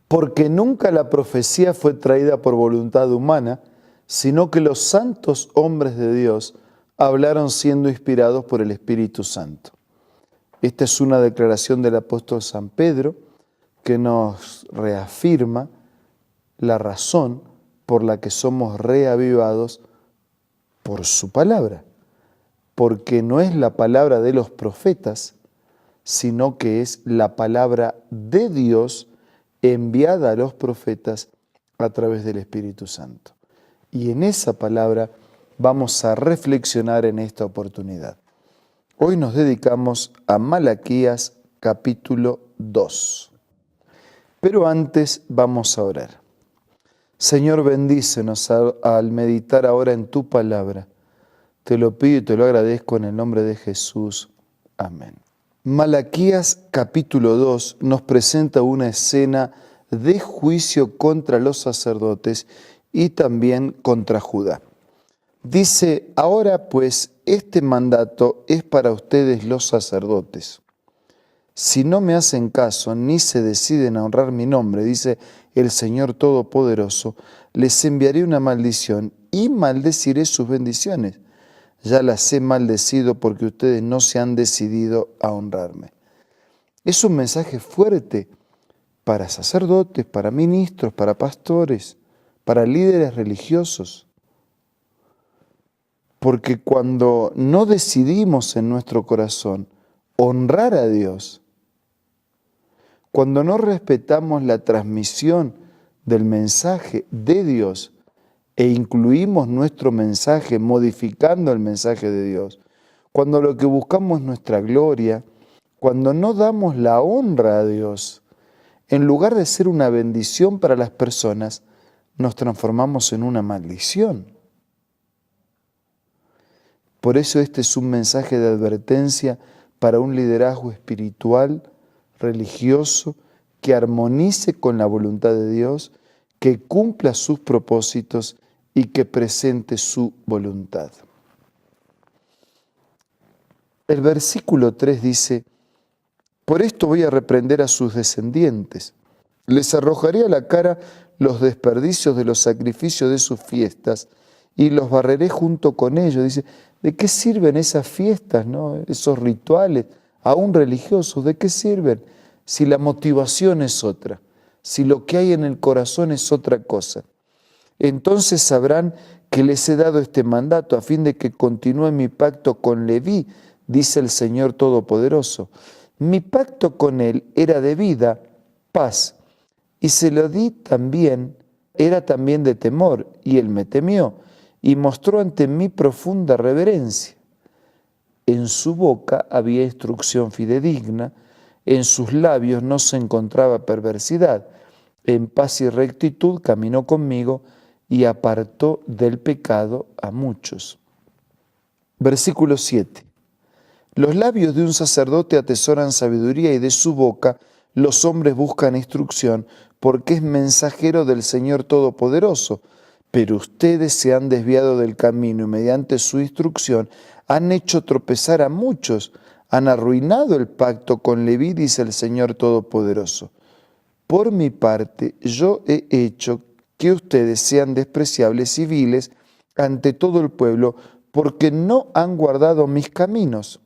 Porque nunca la profecía fue traída por voluntad humana, sino que los santos hombres de Dios hablaron siendo inspirados por el Espíritu Santo. Esta es una declaración del apóstol San Pedro que nos reafirma la razón por la que somos reavivados por su palabra. Porque no es la palabra de los profetas, sino que es la palabra de Dios enviada a los profetas a través del Espíritu Santo. Y en esa palabra vamos a reflexionar en esta oportunidad. Hoy nos dedicamos a Malaquías capítulo 2. Pero antes vamos a orar. Señor, bendícenos al meditar ahora en tu palabra. Te lo pido y te lo agradezco en el nombre de Jesús. Amén. Malaquías capítulo 2 nos presenta una escena de juicio contra los sacerdotes y también contra Judá. Dice, ahora pues este mandato es para ustedes los sacerdotes. Si no me hacen caso ni se deciden a honrar mi nombre, dice el Señor Todopoderoso, les enviaré una maldición y maldeciré sus bendiciones. Ya las he maldecido porque ustedes no se han decidido a honrarme. Es un mensaje fuerte para sacerdotes, para ministros, para pastores, para líderes religiosos. Porque cuando no decidimos en nuestro corazón honrar a Dios, cuando no respetamos la transmisión del mensaje de Dios e incluimos nuestro mensaje modificando el mensaje de Dios, cuando lo que buscamos es nuestra gloria, cuando no damos la honra a Dios, en lugar de ser una bendición para las personas, nos transformamos en una maldición. Por eso este es un mensaje de advertencia para un liderazgo espiritual, religioso, que armonice con la voluntad de Dios, que cumpla sus propósitos y que presente su voluntad. El versículo 3 dice, por esto voy a reprender a sus descendientes, les arrojaré a la cara los desperdicios de los sacrificios de sus fiestas y los barreré junto con ellos. Dice, ¿de qué sirven esas fiestas, no? Esos rituales, aún religiosos? ¿De qué sirven si la motivación es otra? Si lo que hay en el corazón es otra cosa. Entonces sabrán que les he dado este mandato a fin de que continúe mi pacto con Leví, dice el Señor Todopoderoso. Mi pacto con él era de vida, paz, y se lo di también, era también de temor, y él me temió, y mostró ante mí profunda reverencia. En su boca había instrucción fidedigna, en sus labios no se encontraba perversidad. En paz y rectitud caminó conmigo y apartó del pecado a muchos. Versículo 7. Los labios de un sacerdote atesoran sabiduría y de su boca los hombres buscan instrucción, porque es mensajero del Señor Todopoderoso. Pero ustedes se han desviado del camino y mediante su instrucción han hecho tropezar a muchos, han arruinado el pacto con Leví, dice el Señor Todopoderoso. Por mi parte, yo he hecho que ustedes sean despreciables y viles ante todo el pueblo, porque no han guardado mis caminos,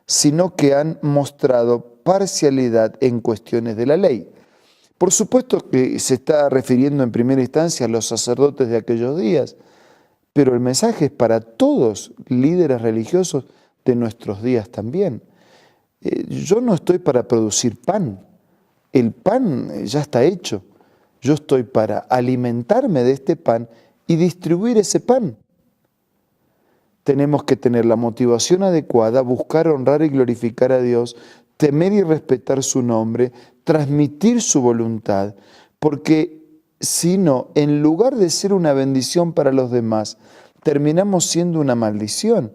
sino que han mostrado parcialidad en cuestiones de la ley. Por supuesto que se está refiriendo en primera instancia a los sacerdotes de aquellos días, pero el mensaje es para todos líderes religiosos de nuestros días también. Yo no estoy para producir pan, el pan ya está hecho. Yo estoy para alimentarme de este pan y distribuir ese pan. Tenemos que tener la motivación adecuada, buscar honrar y glorificar a Dios, temer y respetar su nombre, transmitir su voluntad, porque si no, en lugar de ser una bendición para los demás, terminamos siendo una maldición.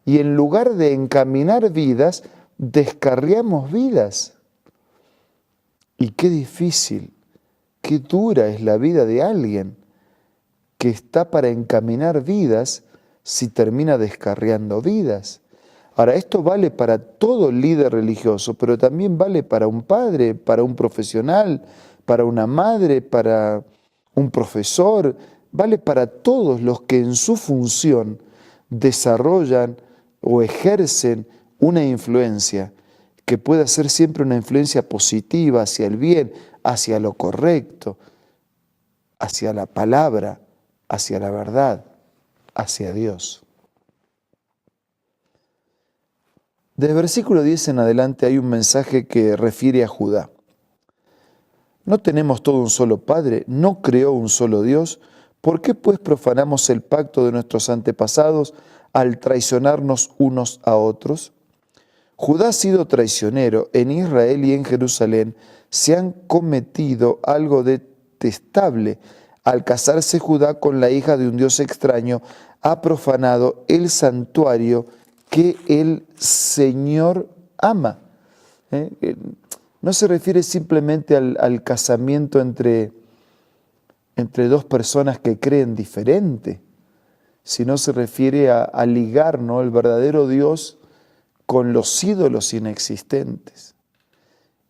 Y en lugar de encaminar vidas, descarriamos vidas. Y qué difícil, qué dura es la vida de alguien que está para encaminar vidas si termina descarriando vidas. Ahora, esto vale para todo líder religioso, pero también vale para un padre, para un profesional, para una madre, para un profesor, vale para todos los que en su función desarrollan o ejercen una influencia que pueda ser siempre una influencia positiva hacia el bien, hacia lo correcto, hacia la palabra, hacia la verdad, hacia Dios. Desde versículo 10 en adelante hay un mensaje que refiere a Judá. ¿No tenemos todo un solo Padre? ¿No creó un solo Dios? ¿Por qué pues profanamos el pacto de nuestros antepasados al traicionarnos unos a otros? Judá ha sido traicionero. En Israel y en Jerusalén se han cometido algo detestable. Al casarse Judá con la hija de un Dios extraño, ha profanado el santuario que el Señor ama. No se refiere simplemente al casamiento entre dos personas que creen diferente, sino se refiere a ligar, ¿no?, el verdadero Dios con los ídolos inexistentes.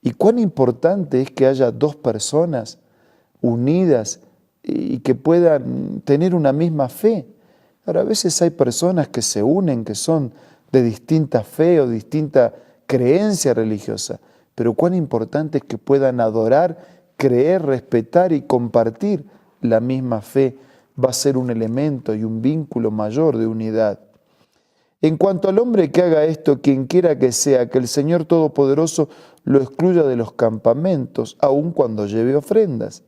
Y cuán importante es que haya dos personas unidas y que puedan tener una misma fe. Ahora, a veces hay personas que se unen, que son de distinta fe o distinta creencia religiosa, pero cuán importante es que puedan adorar, creer, respetar y compartir la misma fe. Va a ser un elemento y un vínculo mayor de unidad. En cuanto al hombre que haga esto, quien quiera que sea, que el Señor Todopoderoso lo excluya de los campamentos, aun cuando lleve ofrendas.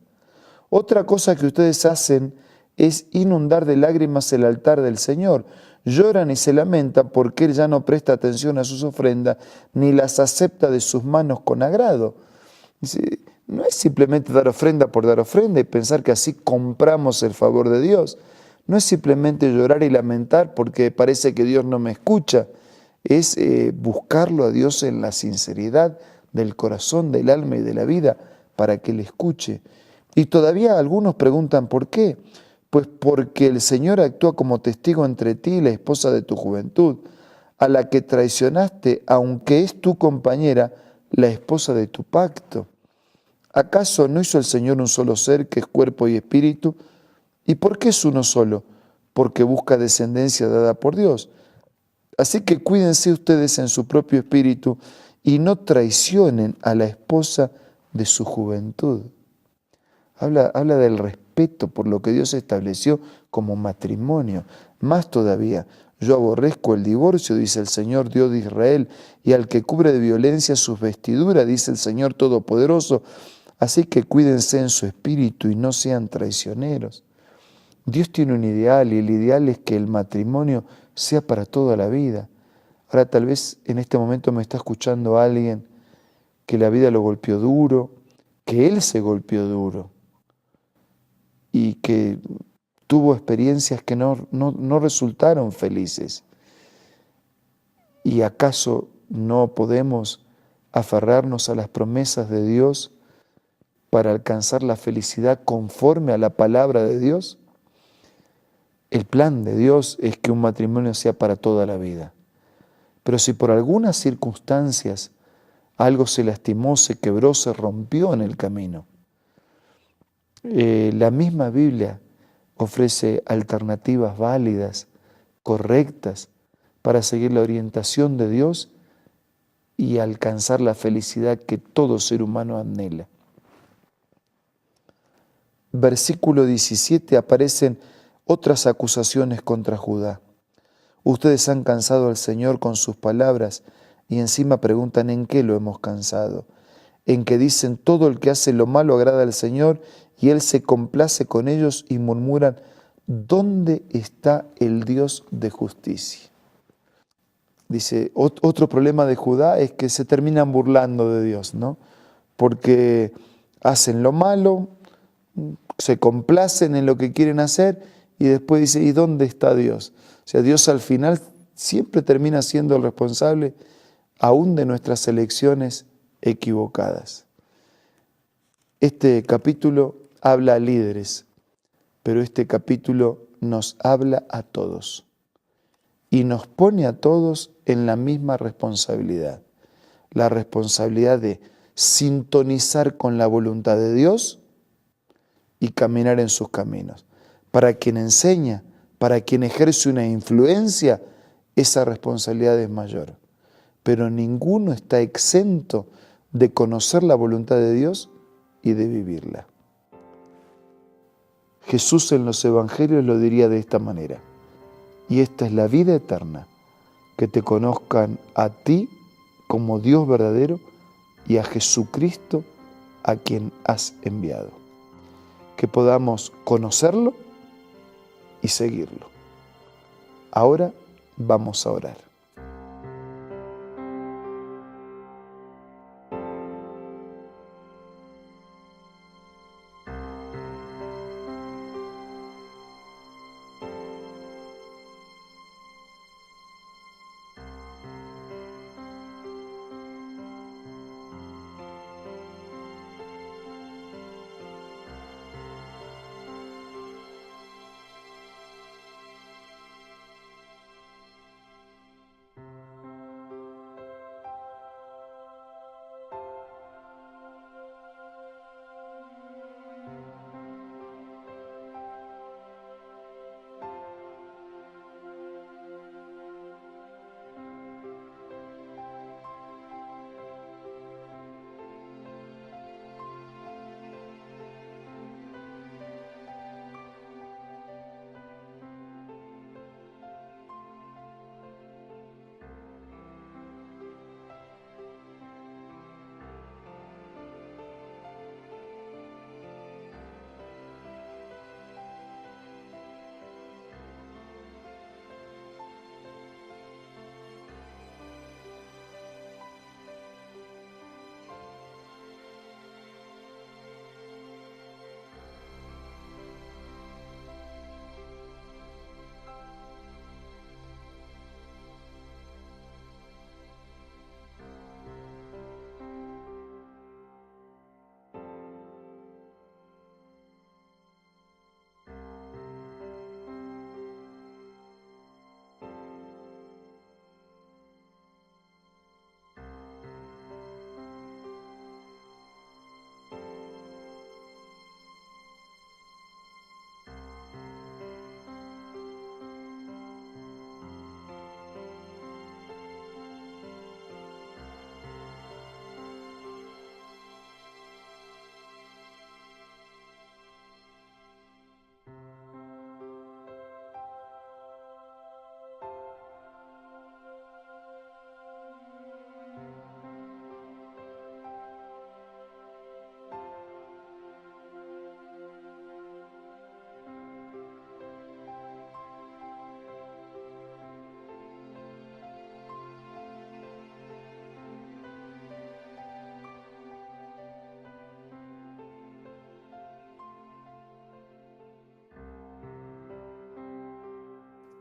Otra cosa que ustedes hacen es inundar de lágrimas el altar del Señor. Lloran y se lamentan porque Él ya no presta atención a sus ofrendas, ni las acepta de sus manos con agrado. Dice, no es simplemente dar ofrenda por dar ofrenda y pensar que así compramos el favor de Dios. No es simplemente llorar y lamentar porque parece que Dios no me escucha. Es buscarlo a Dios en la sinceridad del corazón, del alma y de la vida para que le escuche. Y todavía algunos preguntan ¿por qué? Pues porque el Señor actúa como testigo entre ti y la esposa de tu juventud, a la que traicionaste, aunque es tu compañera, la esposa de tu pacto. ¿Acaso no hizo el Señor un solo ser que es cuerpo y espíritu? ¿Y por qué es uno solo? Porque busca descendencia dada por Dios. Así que cuídense ustedes en su propio espíritu y no traicionen a la esposa de su juventud. Habla del respeto por lo que Dios estableció como matrimonio. Más todavía, yo aborrezco el divorcio, dice el Señor Dios de Israel, y al que cubre de violencia sus vestiduras, dice el Señor Todopoderoso. Así que cuídense en su espíritu y no sean traicioneros. Dios tiene un ideal y el ideal es que el matrimonio sea para toda la vida. Ahora tal vez en este momento me está escuchando alguien que la vida lo golpeó duro, que él se golpeó duro y que tuvo experiencias que no resultaron felices. ¿Y acaso no podemos aferrarnos a las promesas de Dios para alcanzar la felicidad conforme a la palabra de Dios? El plan de Dios es que un matrimonio sea para toda la vida. Pero si por algunas circunstancias algo se lastimó, se quebró, se rompió en el camino, la misma Biblia ofrece alternativas válidas, correctas, para seguir la orientación de Dios y alcanzar la felicidad que todo ser humano anhela. Versículo 17 aparecen otras acusaciones contra Judá. Ustedes han cansado al Señor con sus palabras y encima preguntan ¿en qué lo hemos cansado? En que dicen todo el que hace lo malo agrada al Señor y Él se complace con ellos y murmuran ¿dónde está el Dios de justicia? Dice, otro problema de Judá es que se terminan burlando de Dios, ¿no? Porque hacen lo malo, se complacen en lo que quieren hacer y después dice, ¿y dónde está Dios? O sea, Dios al final siempre termina siendo el responsable aún de nuestras elecciones equivocadas. Este capítulo habla a líderes, pero este capítulo nos habla a todos y nos pone a todos en la misma responsabilidad. La responsabilidad de sintonizar con la voluntad de Dios y caminar en sus caminos. Para quien enseña, para quien ejerce una influencia, esa responsabilidad es mayor. Pero ninguno está exento de conocer la voluntad de Dios y de vivirla. Jesús en los evangelios lo diría de esta manera: y esta es la vida eterna, que te conozcan a ti como Dios verdadero y a Jesucristo a quien has enviado. Que podamos conocerlo y seguirlo. Ahora vamos a orar.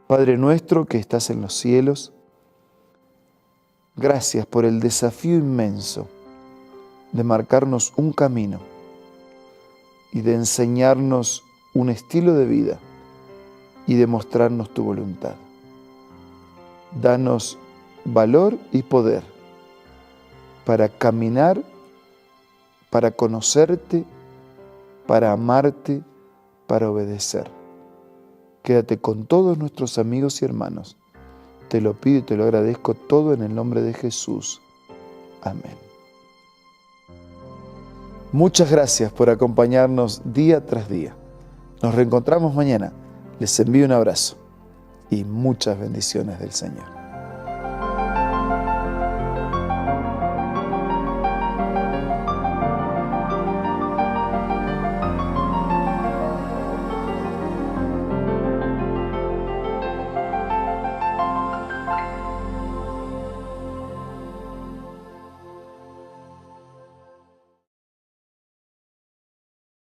Padre nuestro que estás en los cielos, gracias por el desafío inmenso de marcarnos un camino y de enseñarnos un estilo de vida y de mostrarnos tu voluntad. Danos valor y poder para caminar, para conocerte, para amarte, para obedecer. Quédate con todos nuestros amigos y hermanos. Te lo pido y te lo agradezco todo en el nombre de Jesús. Amén. Muchas gracias por acompañarnos día tras día. Nos reencontramos mañana. Les envío un abrazo y muchas bendiciones del Señor.